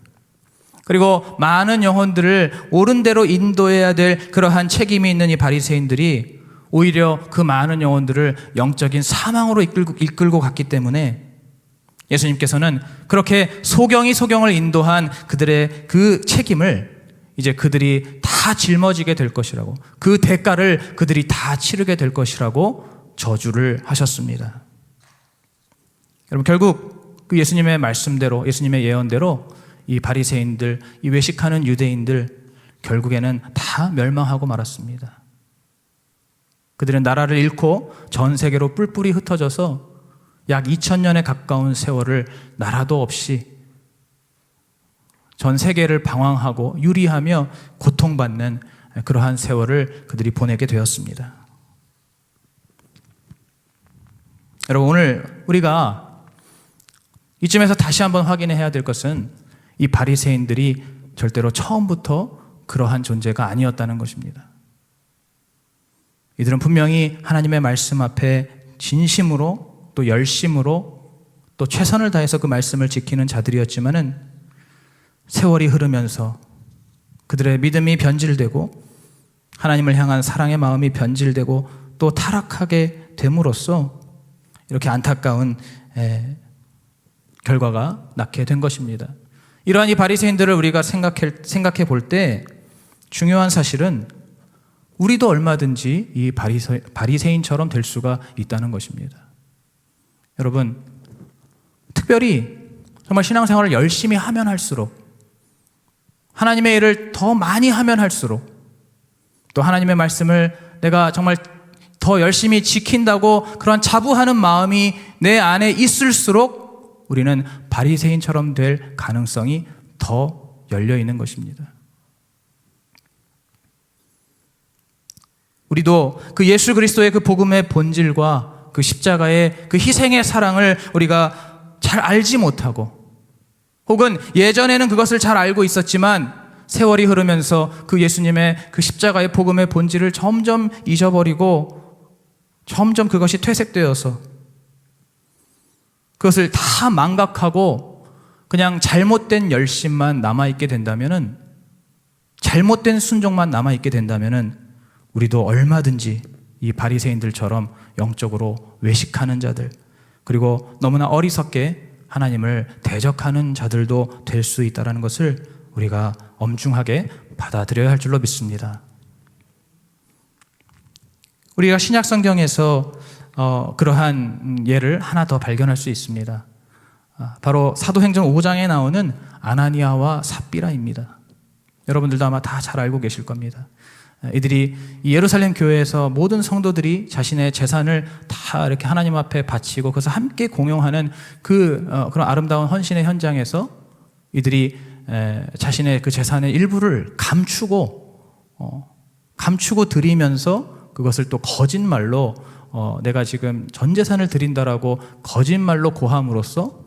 그리고 많은 영혼들을 옳은 대로 인도해야 될 그러한 책임이 있는 이 바리새인들이 오히려 그 많은 영혼들을 영적인 사망으로 이끌고 갔기 때문에 예수님께서는 그렇게 소경을 인도한 그들의 그 책임을 이제 그들이 다 짊어지게 될 것이라고, 그 대가를 그들이 다 치르게 될 것이라고 저주를 하셨습니다. 여러분, 결국 그 예수님의 말씀대로, 예수님의 예언대로 이 바리새인들, 이 외식하는 유대인들 결국에는 다 멸망하고 말았습니다. 그들은 나라를 잃고 전 세계로 뿔뿔이 흩어져서 약 2000년에 가까운 세월을 나라도 없이 전 세계를 방황하고 유리하며 고통받는 그러한 세월을 그들이 보내게 되었습니다. 여러분, 오늘 우리가 이쯤에서 다시 한번 확인해야 될 것은 이 바리새인들이 절대로 처음부터 그러한 존재가 아니었다는 것입니다. 이들은 분명히 하나님의 말씀 앞에 진심으로 또 열심으로 또 최선을 다해서 그 말씀을 지키는 자들이었지만은 세월이 흐르면서 그들의 믿음이 변질되고 하나님을 향한 사랑의 마음이 변질되고 또 타락하게 됨으로써 이렇게 안타까운 결과가 낳게 된 것입니다. 이러한 이 바리새인들을 우리가 생각해 볼 때 중요한 사실은 우리도 얼마든지 이 바리새인처럼 될 수가 있다는 것입니다. 여러분, 특별히 정말 신앙생활을 열심히 하면 할수록, 하나님의 일을 더 많이 하면 할수록, 또 하나님의 말씀을 내가 정말 더 열심히 지킨다고 그런 자부하는 마음이 내 안에 있을수록 우리는 바리새인처럼 될 가능성이 더 열려 있는 것입니다. 우리도 그 예수 그리스도의 그 복음의 본질과 그 십자가의 그 희생의 사랑을 우리가 잘 알지 못하고, 혹은 예전에는 그것을 잘 알고 있었지만 세월이 흐르면서 그 예수님의 그 십자가의 복음의 본질을 점점 잊어버리고 점점 그것이 퇴색되어서 그것을 다 망각하고 그냥 잘못된 열심만 남아있게 된다면은, 잘못된 순종만 남아있게 된다면은 우리도 얼마든지 이 바리새인들처럼 영적으로 외식하는 자들, 그리고 너무나 어리석게 하나님을 대적하는 자들도 될 수 있다는 것을 우리가 엄중하게 받아들여야 할 줄로 믿습니다. 우리가 신약 성경에서 그러한 예를 하나 더 발견할 수 있습니다. 바로 사도행전 5장에 나오는 아나니아와 삽비라입니다. 여러분들도 아마 다 잘 알고 계실 겁니다. 이들이 이 예루살렘 교회에서 모든 성도들이 자신의 재산을 다 이렇게 하나님 앞에 바치고 그것을 함께 공용하는 그런 아름다운 헌신의 현장에서 이들이 자신의 그 재산의 일부를 감추고 드리면서 그것을 또 거짓말로 내가 지금 전 재산을 드린다라고 거짓말로 고함으로써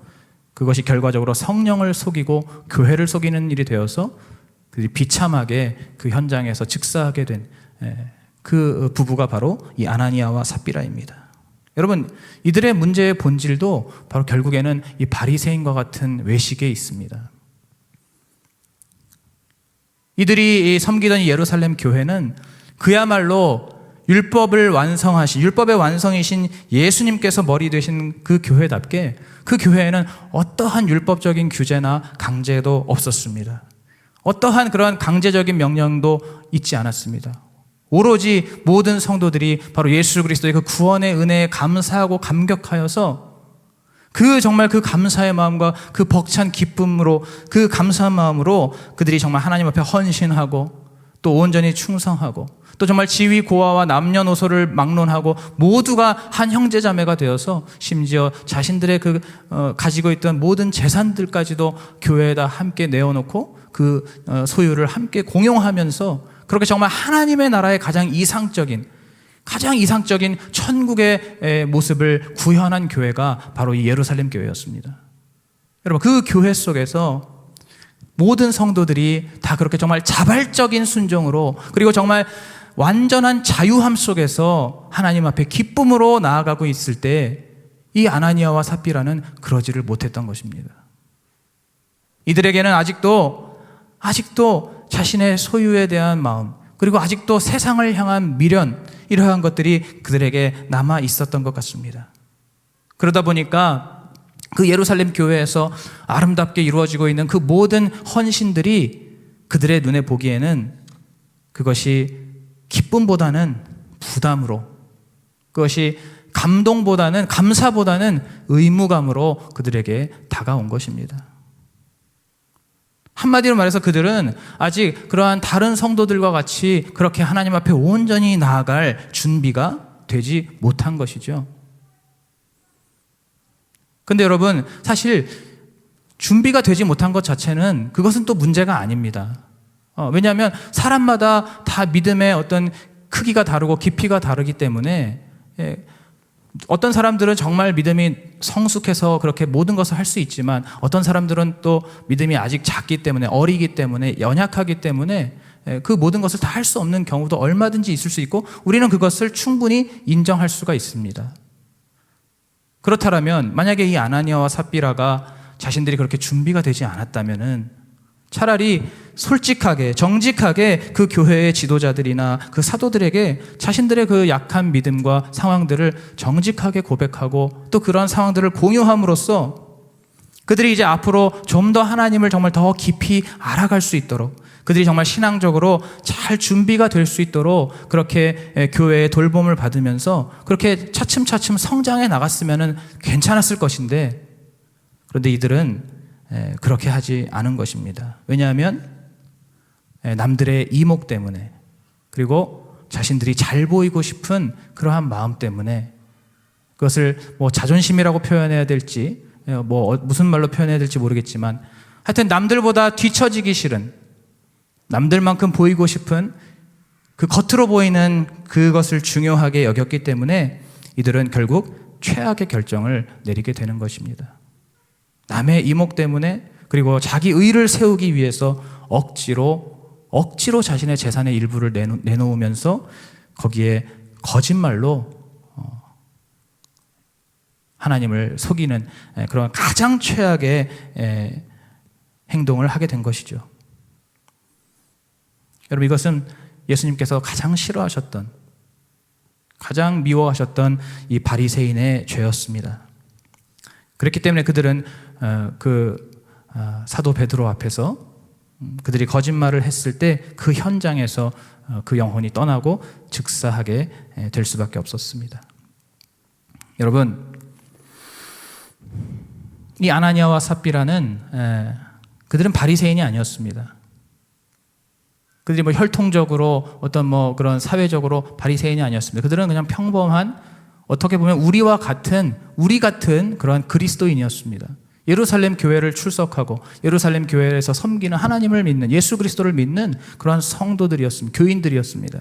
그것이 결과적으로 성령을 속이고 교회를 속이는 일이 되어서 그들이 비참하게 그 현장에서 즉사하게 된 그 부부가 바로 이 아나니아와 삽비라입니다. 여러분, 이들의 문제의 본질도 바로 결국에는 이 바리새인과 같은 외식에 있습니다. 이들이 섬기던 이 예루살렘 교회는 그야말로 율법의 완성이신 예수님께서 머리 되신 그 교회답게 그 교회에는 어떠한 율법적인 규제나 강제도 없었습니다. 어떠한 그러한 강제적인 명령도 있지 않았습니다. 오로지 모든 성도들이 바로 예수 그리스도의 그 구원의 은혜에 감사하고 감격하여서 정말 그 감사의 마음과 그 벅찬 기쁨으로 그 감사한 마음으로 그들이 정말 하나님 앞에 헌신하고 또 온전히 충성하고 또 정말 지위 고하와 남녀노소를 막론하고 모두가 한 형제자매가 되어서 심지어 자신들의 가지고 있던 모든 재산들까지도 교회에다 함께 내어놓고 그 소유를 함께 공용하면서 그렇게 정말 하나님의 나라의 가장 이상적인 천국의 모습을 구현한 교회가 바로 이 예루살렘 교회였습니다. 여러분, 그 교회 속에서 모든 성도들이 다 그렇게 정말 자발적인 순종으로 그리고 정말 완전한 자유함 속에서 하나님 앞에 기쁨으로 나아가고 있을 때 이 아나니아와 삽비라는 그러지를 못했던 것입니다. 이들에게는 아직도 자신의 소유에 대한 마음 그리고 아직도 세상을 향한 미련 이러한 것들이 그들에게 남아 있었던 것 같습니다. 그러다 보니까 그 예루살렘 교회에서 아름답게 이루어지고 있는 그 모든 헌신들이 그들의 눈에 보기에는 그것이 기쁨보다는 부담으로, 그것이 감사보다는 의무감으로 그들에게 다가온 것입니다. 한마디로 말해서 그들은 아직 그러한 다른 성도들과 같이 그렇게 하나님 앞에 온전히 나아갈 준비가 되지 못한 것이죠. 근데 여러분, 사실 준비가 되지 못한 것 자체는 그것은 또 문제가 아닙니다. 왜냐하면 사람마다 다 믿음의 어떤 크기가 다르고 깊이가 다르기 때문에 어떤 사람들은 정말 믿음이 성숙해서 그렇게 모든 것을 할 수 있지만 어떤 사람들은 또 믿음이 아직 작기 때문에 어리기 때문에 연약하기 때문에 그 모든 것을 다 할 수 없는 경우도 얼마든지 있을 수 있고 우리는 그것을 충분히 인정할 수가 있습니다. 그렇다면 만약에 이 아나니아와 삽비라가 자신들이 그렇게 준비가 되지 않았다면은 차라리 솔직하게 정직하게 그 교회의 지도자들이나 그 사도들에게 자신들의 그 약한 믿음과 상황들을 정직하게 고백하고 또 그러한 상황들을 공유함으로써 그들이 이제 앞으로 좀 더 하나님을 정말 더 깊이 알아갈 수 있도록 그들이 정말 신앙적으로 잘 준비가 될 수 있도록 그렇게 교회의 돌봄을 받으면서 그렇게 차츰차츰 성장해 나갔으면 괜찮았을 것인데 그런데 이들은 그렇게 하지 않은 것입니다. 왜냐하면 남들의 이목 때문에 그리고 자신들이 잘 보이고 싶은 그러한 마음 때문에 그것을 자존심이라고 표현해야 될지 무슨 말로 표현해야 될지 모르겠지만 하여튼 남들보다 뒤처지기 싫은 남들만큼 보이고 싶은 그 겉으로 보이는 그것을 중요하게 여겼기 때문에 이들은 결국 최악의 결정을 내리게 되는 것입니다. 남의 이목 때문에 그리고 자기 의를 세우기 위해서 억지로 자신의 재산의 일부를 내놓으면서 거기에 거짓말로 하나님을 속이는 그런 가장 최악의 행동을 하게 된 것이죠. 여러분, 이것은 예수님께서 가장 싫어하셨던, 가장 미워하셨던 이 바리새인의 죄였습니다. 그렇기 때문에 그들은 사도 베드로 앞에서 그들이 거짓말을 했을 때 그 현장에서 그 영혼이 떠나고 즉사하게 될 수밖에 없었습니다. 여러분, 이 아나니아와 삽비라는 그들은 바리새인이 아니었습니다. 그들이 뭐 혈통적으로 어떤 뭐 그런 사회적으로 바리새인이 아니었습니다. 그들은 그냥 평범한, 어떻게 보면 우리 같은 그런 그리스도인이었습니다. 예루살렘 교회를 출석하고 예루살렘 교회에서 섬기는 하나님을 믿는, 예수 그리스도를 믿는 그러한 성도들이었습니다. 교인들이었습니다.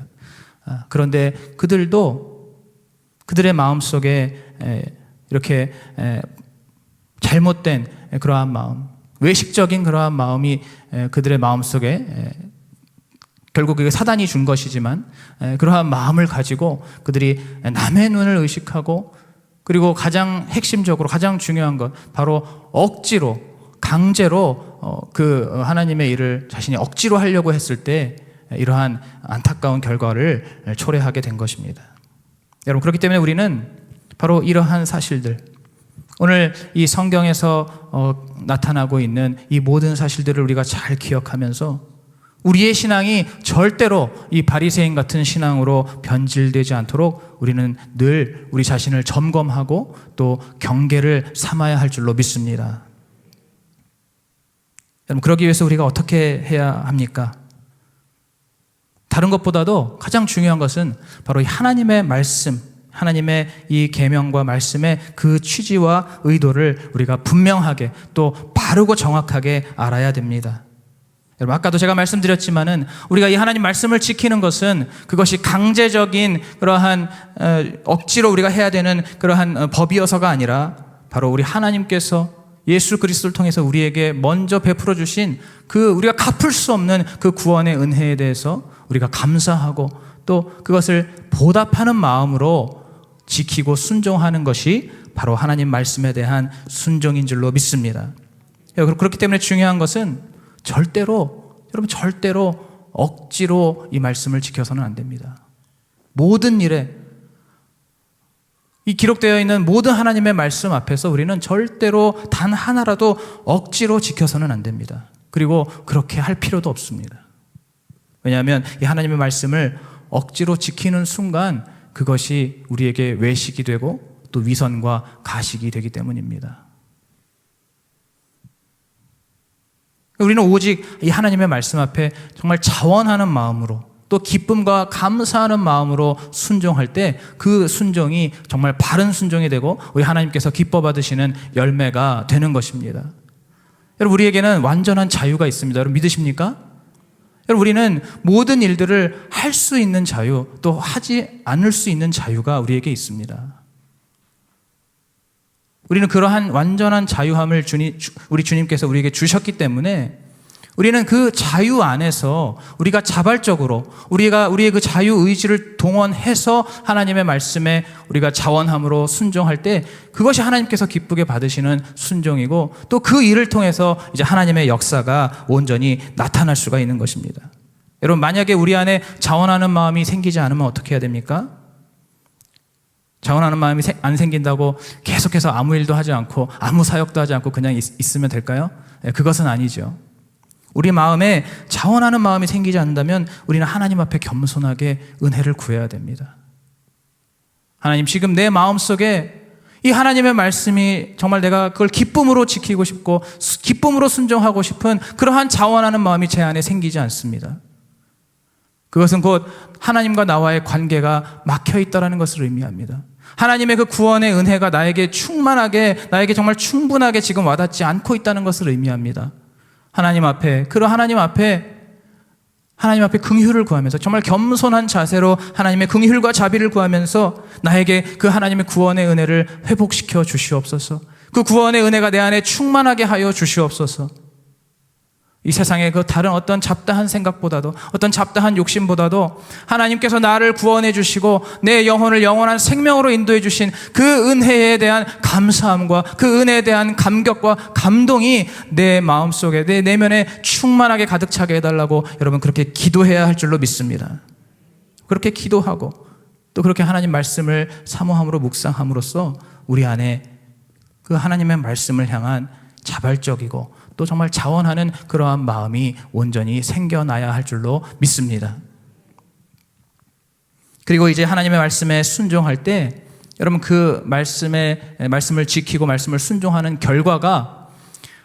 그런데 그들도 그들의 마음속에 이렇게 잘못된 그러한 마음, 외식적인 그러한 마음이 그들의 마음속에 결국 그게 사단이 준 것이지만 그러한 마음을 가지고 그들이 남의 눈을 의식하고, 그리고 가장 핵심적으로 가장 중요한 것, 바로 억지로, 강제로 그 하나님의 일을 자신이 억지로 하려고 했을 때 이러한 안타까운 결과를 초래하게 된 것입니다. 여러분, 그렇기 때문에 우리는 바로 이러한 사실들, 오늘 이 성경에서 나타나고 있는 이 모든 사실들을 우리가 잘 기억하면서 우리의 신앙이 절대로 이 바리새인 같은 신앙으로 변질되지 않도록 우리는 늘 우리 자신을 점검하고 또 경계를 삼아야 할 줄로 믿습니다. 여러분, 그러기 위해서 우리가 어떻게 해야 합니까? 다른 것보다도 가장 중요한 것은 바로 하나님의 말씀, 하나님의 이 계명과 말씀의 그 취지와 의도를 우리가 분명하게 또 바르고 정확하게 알아야 됩니다. 여러분, 아까도 제가 말씀드렸지만은 우리가 이 하나님 말씀을 지키는 것은 그것이 강제적인 그러한 억지로 우리가 해야 되는 그러한 법이어서가 아니라 바로 우리 하나님께서 예수 그리스도를 통해서 우리에게 먼저 베풀어 주신 그 우리가 갚을 수 없는 그 구원의 은혜에 대해서 우리가 감사하고 또 그것을 보답하는 마음으로 지키고 순종하는 것이 바로 하나님 말씀에 대한 순종인 줄로 믿습니다. 그렇기 때문에 중요한 것은 여러분 절대로 억지로 이 말씀을 지켜서는 안 됩니다. 모든 일에, 이 기록되어 있는 모든 하나님의 말씀 앞에서 우리는 절대로 단 하나라도 억지로 지켜서는 안 됩니다. 그리고 그렇게 할 필요도 없습니다. 왜냐하면 이 하나님의 말씀을 억지로 지키는 순간 그것이 우리에게 외식이 되고 또 위선과 가식이 되기 때문입니다. 우리는 오직 이 하나님의 말씀 앞에 정말 자원하는 마음으로 또 기쁨과 감사하는 마음으로 순종할 때 그 순종이 정말 바른 순종이 되고 우리 하나님께서 기뻐 받으시는 열매가 되는 것입니다. 여러분, 우리에게는 완전한 자유가 있습니다. 여러분, 믿으십니까? 여러분, 우리는 모든 일들을 할 수 있는 자유, 또 하지 않을 수 있는 자유가 우리에게 있습니다. 우리는 그러한 완전한 자유함을 우리 주님께서 우리에게 주셨기 때문에 우리는 그 자유 안에서 우리가 자발적으로 우리의 그 자유 의지를 동원해서 하나님의 말씀에 우리가 자원함으로 순종할 때 그것이 하나님께서 기쁘게 받으시는 순종이고 또 그 일을 통해서 이제 하나님의 역사가 온전히 나타날 수가 있는 것입니다. 여러분, 만약에 우리 안에 자원하는 마음이 생기지 않으면 어떻게 해야 됩니까? 자원하는 마음이 안 생긴다고 계속해서 아무 일도 하지 않고 아무 사역도 하지 않고 그냥 있으면 될까요? 그것은 아니죠. 우리 마음에 자원하는 마음이 생기지 않는다면 우리는 하나님 앞에 겸손하게 은혜를 구해야 됩니다. 하나님, 지금 내 마음속에 이 하나님의 말씀이 정말 내가 그걸 기쁨으로 지키고 싶고 기쁨으로 순종하고 싶은 그러한 자원하는 마음이 제 안에 생기지 않습니다. 그것은 곧 하나님과 나와의 관계가 막혀있다는 것을 의미합니다. 하나님의 그 구원의 은혜가 나에게 충만하게, 나에게 정말 충분하게 지금 와닿지 않고 있다는 것을 의미합니다. 하나님 앞에 긍휼을 구하면서 정말 겸손한 자세로 하나님의 긍휼과 자비를 구하면서 나에게 그 하나님의 구원의 은혜를 회복시켜 주시옵소서. 그 구원의 은혜가 내 안에 충만하게 하여 주시옵소서. 이 세상의 그 다른 어떤 잡다한 생각보다도 어떤 잡다한 욕심보다도 하나님께서 나를 구원해 주시고 내 영혼을 영원한 생명으로 인도해 주신 그 은혜에 대한 감사함과 그 은혜에 대한 감격과 감동이 내 마음속에, 내 내면에 충만하게 가득 차게 해달라고 여러분 그렇게 기도해야 할 줄로 믿습니다. 그렇게 기도하고 또 그렇게 하나님 말씀을 사모함으로 묵상함으로써 우리 안에 그 하나님의 말씀을 향한 자발적이고 또 정말 자원하는 그러한 마음이 온전히 생겨나야 할 줄로 믿습니다. 그리고 이제 하나님의 말씀에 순종할 때 여러분 그 말씀을 지키고 말씀을 순종하는 결과가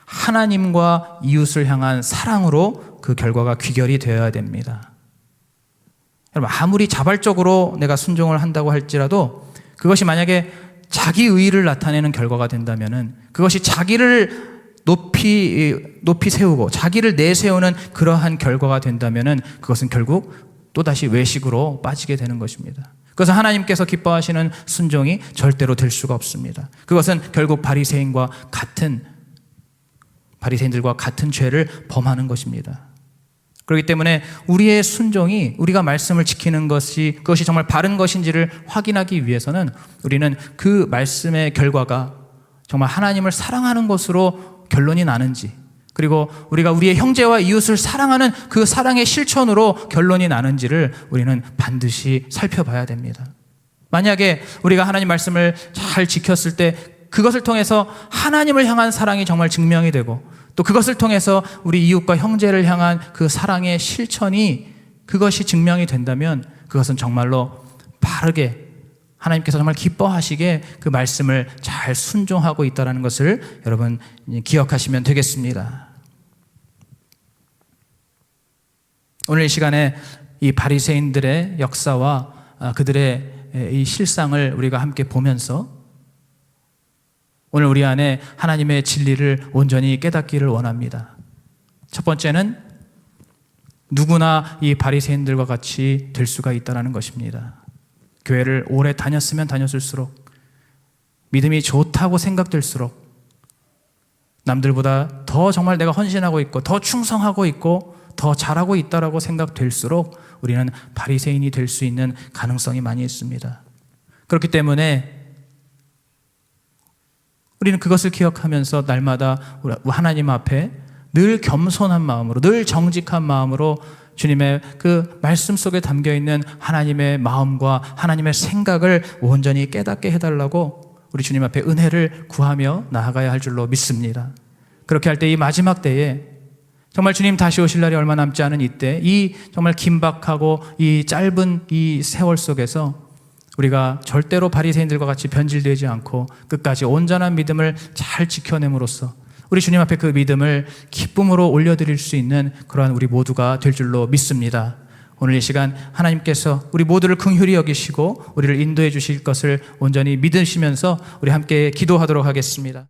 하나님과 이웃을 향한 사랑으로 그 결과가 귀결이 되어야 됩니다. 여러분 아무리 자발적으로 내가 순종을 한다고 할지라도 그것이 만약에 자기 의의를 나타내는 결과가 된다면은 그것이 자기를 높이 세우고 자기를 내세우는 그러한 결과가 된다면은 그것은 결국 또다시 외식으로 빠지게 되는 것입니다. 그래서 하나님께서 기뻐하시는 순종이 절대로 될 수가 없습니다. 그것은 결국 바리새인들과 같은 죄를 범하는 것입니다. 그렇기 때문에 우리의 순종이 우리가 말씀을 지키는 그것이 정말 바른 것인지를 확인하기 위해서는 우리는 그 말씀의 결과가 정말 하나님을 사랑하는 것으로 결론이 나는지, 그리고 우리가 우리의 형제와 이웃을 사랑하는 그 사랑의 실천으로 결론이 나는지를 우리는 반드시 살펴봐야 됩니다. 만약에 우리가 하나님 말씀을 잘 지켰을 때 그것을 통해서 하나님을 향한 사랑이 정말 증명이 되고 또 그것을 통해서 우리 이웃과 형제를 향한 그 사랑의 실천이 그것이 증명이 된다면 그것은 정말로 바르게 하나님께서 정말 기뻐하시게 그 말씀을 잘 순종하고 있다는 것을 여러분 기억하시면 되겠습니다. 오늘 이 시간에 이 바리새인들의 역사와 그들의 이 실상을 우리가 함께 보면서 오늘 우리 안에 하나님의 진리를 온전히 깨닫기를 원합니다. 첫 번째는 누구나 이 바리새인들과 같이 될 수가 있다는 것입니다. 교회를 오래 다녔으면 다녔을수록 믿음이 좋다고 생각될수록 남들보다 더 정말 내가 헌신하고 있고 더 충성하고 있고 더 잘하고 있다라고 생각될수록 우리는 바리새인이 될 수 있는 가능성이 많이 있습니다. 그렇기 때문에 우리는 그것을 기억하면서 날마다 하나님 앞에 늘 겸손한 마음으로, 늘 정직한 마음으로 주님의 그 말씀 속에 담겨있는 하나님의 마음과 하나님의 생각을 온전히 깨닫게 해달라고 우리 주님 앞에 은혜를 구하며 나아가야 할 줄로 믿습니다. 그렇게 할 때 이 마지막 때에 정말 주님 다시 오실 날이 얼마 남지 않은 이때 이 정말 긴박하고 이 짧은 이 세월 속에서 우리가 절대로 바리새인들과 같이 변질되지 않고 끝까지 온전한 믿음을 잘 지켜냄으로써 우리 주님 앞에 그 믿음을 기쁨으로 올려드릴 수 있는 그러한 우리 모두가 될 줄로 믿습니다. 오늘 이 시간 하나님께서 우리 모두를 긍휼히 여기시고 우리를 인도해 주실 것을 온전히 믿으시면서 우리 함께 기도하도록 하겠습니다.